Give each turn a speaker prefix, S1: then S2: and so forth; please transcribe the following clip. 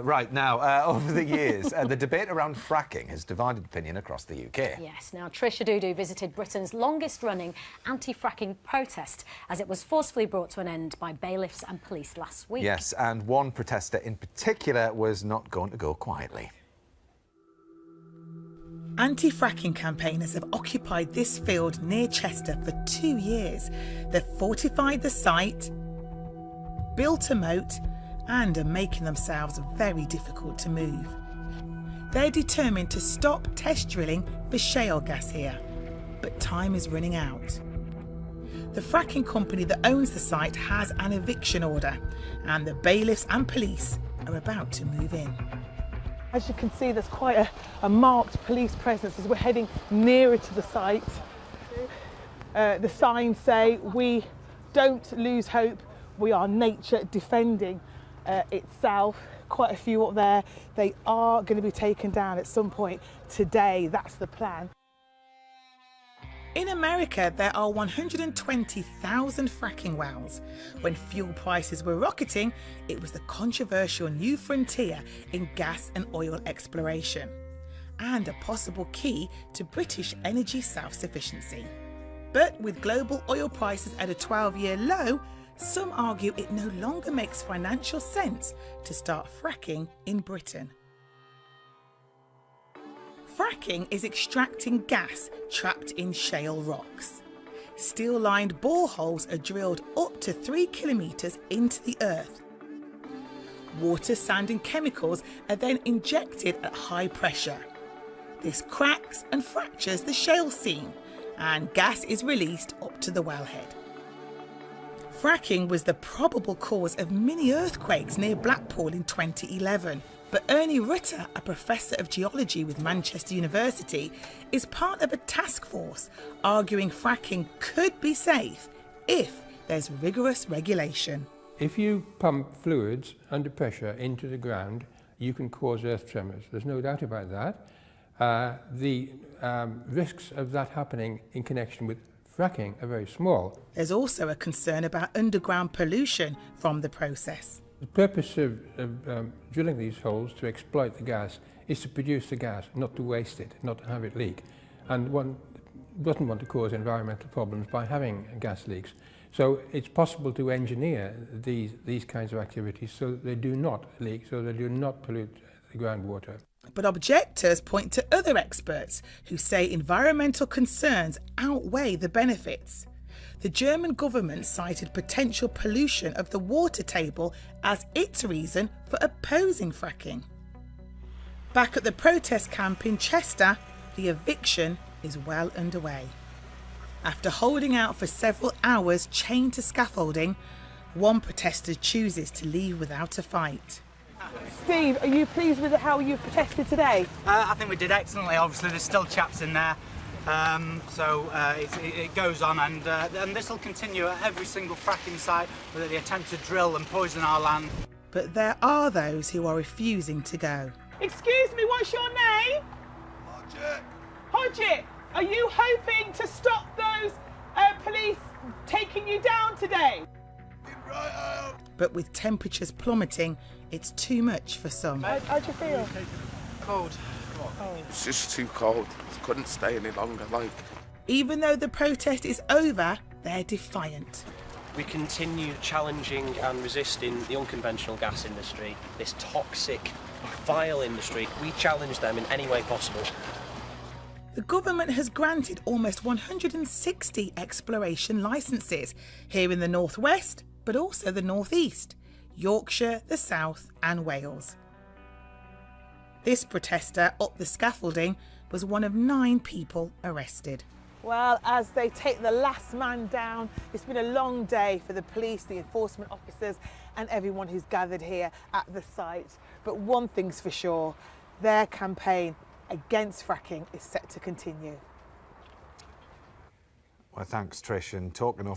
S1: Right, now, over the years, the debate around fracking has divided opinion across the UK.
S2: Yes, now Trisha Doodoo visited Britain's longest-running anti-fracking protest as it was forcefully brought to an end by bailiffs and police last week.
S1: Yes, and one protester in particular was not going to go quietly.
S3: Anti-fracking campaigners have occupied this field near Chester for 2 years. They've fortified the site, built a moat, and are making themselves very difficult to move. They're determined to stop test drilling for shale gas here, but time is running out. The fracking company that owns the site has an eviction order, and the bailiffs and police are about to move in.
S4: As you can see, there's quite a marked police presence as we're heading nearer to the site. The signs say, "We don't lose hope, we are nature defending itself." Quite a few up there. They are going to be taken down at some point today, that's the plan.
S3: In America, there are 120,000 fracking wells. When fuel prices were rocketing, it was the controversial new frontier in gas and oil exploration, and a possible key to British energy self-sufficiency. But with global oil prices at a 12-year low, some argue it no longer makes financial sense to start fracking in Britain. Fracking is extracting gas trapped in shale rocks. Steel-lined boreholes are drilled up to 3 kilometres into the earth. Water, sand and chemicals are then injected at high pressure. This cracks and fractures the shale seam, and gas is released up to the wellhead. Fracking was the probable cause of mini earthquakes near Blackpool in 2011. But Ernie Rutter, a professor of geology with Manchester University, is part of a task force arguing fracking could be safe if there's rigorous regulation.
S5: If you pump fluids under pressure into the ground, you can cause earth tremors. There's no doubt about that. The risks of that happening in connection with fracking are very small.
S3: There's also a concern about underground pollution from the process.
S5: The purpose of drilling these holes to exploit the gas is to produce the gas, not to waste it, not to have it leak. And one doesn't want to cause environmental problems by having gas leaks. So it's possible to engineer these kinds of activities so that they do not leak, so they do not pollute the groundwater.
S3: But objectors point to other experts who say environmental concerns outweigh the benefits. The German government cited potential pollution of the water table as its reason for opposing fracking. Back at the protest camp in Chester, the eviction is well underway. After holding out for several hours chained to scaffolding, one protester chooses to leave without a fight.
S4: Steve, are you pleased with how you've protested today?
S6: I think we did excellently. Obviously, there's still chaps in there. It goes on, and this will continue at every single fracking site where they attempt to drill and poison our land.
S3: But there are those who are refusing to go.
S4: Excuse me, what's your name?
S7: Hodgett.
S4: Hodgett, are you hoping to stop those police taking you down today?
S7: Right out.
S3: But with temperatures plummeting, it's too much for some.
S4: How do you feel?
S6: Cold.
S7: It's just too cold. Couldn't stay any longer, like.
S3: Even though the protest is over, they're defiant.
S8: We continue challenging and resisting the unconventional gas industry, this toxic, vile industry. We challenge them in any way possible.
S3: The government has granted almost 160 exploration licences here in the northwest, but also the northeast, Yorkshire, the south and Wales. This protester up the scaffolding was one of 9 people arrested.
S4: Well, as they take the last man down, it's been a long day for the police, the enforcement officers and everyone who's gathered here at the site. But one thing's for sure, their campaign against fracking is set to continue.
S1: Well, thanks, Trish. And talking of